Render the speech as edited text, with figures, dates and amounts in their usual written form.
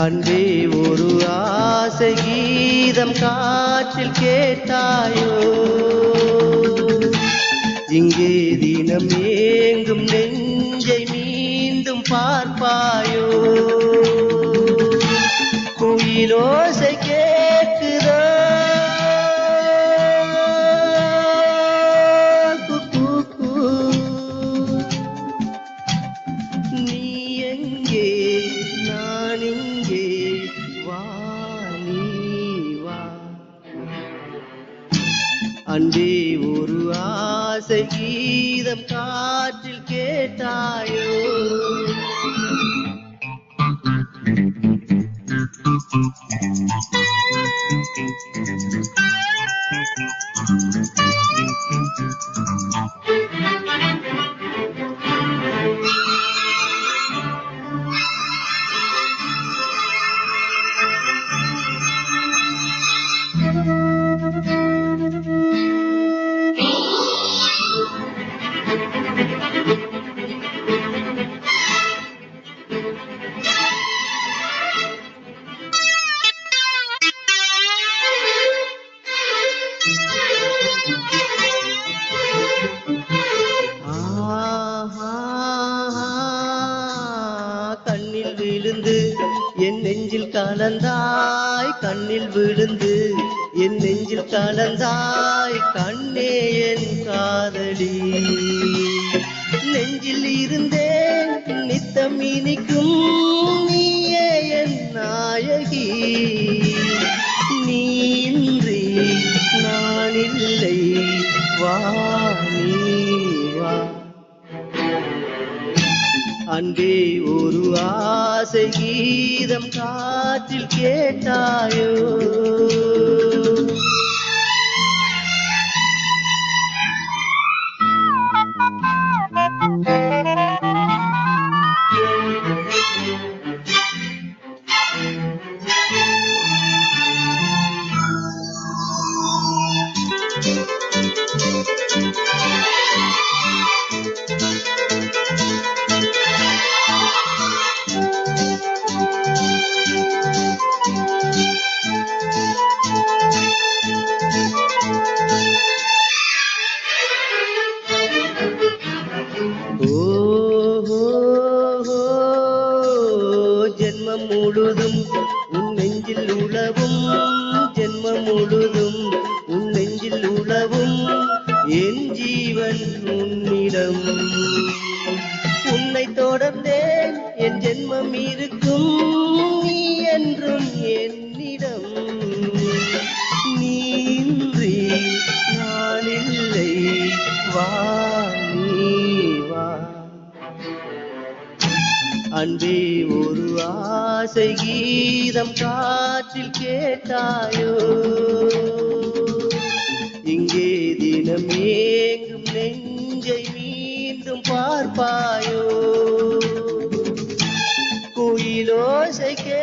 அன்பே ஒரு ஆசை கீதம் காற்றில் கேட்டாயோ, இங்கே தினம் ஏங்கும் நெஞ்சை மீண்டும் பார்ப்பாயோ, குயிலோசை கேட்குதோ நீ எங்கே நான் இங்கே வா நீ வா. அன்பே ஒரு ஆசை கீதம் காற்றில் கேட்டாயோ, கண்ணில் விழுந்து என் நெஞ்சில் கலந்தாய், கண்ணில் விழுந்து என் நெஞ்சில் கலந்தாய், கண்ணே என் காதலி. நெஞ்சில் இருந்தேன் நித்தம் இனிக்கும் நீயே என் நாயகி, நீ இன்றி நான் இல்லை வா நீ வா. அன்பே ஒரு ஆசை கீதம் காற்றில் கேட்டாயோ, ஜென்மம் முழுதும் உன் நெஞ்சில் உலவும், ஜென்மம் முழுதும் உன் நெஞ்சில் உலவும், என் ஜீவன் உன்னிடம். உன்னை தொடர்ந்தேன் என் ஜென்மம் இருக்கும், நீ என்றும் என்னிடம். நீ இன்றி நான் இல்லை வா நீ வா. அன்பே ஒரு ஆசை கீதம் காற்றில் கேட்டாயோ, இங்கே தினம் ஏங்கும் நெஞ்சை மீண்டும் பார்ப்பாயோ, குயிலோசை கே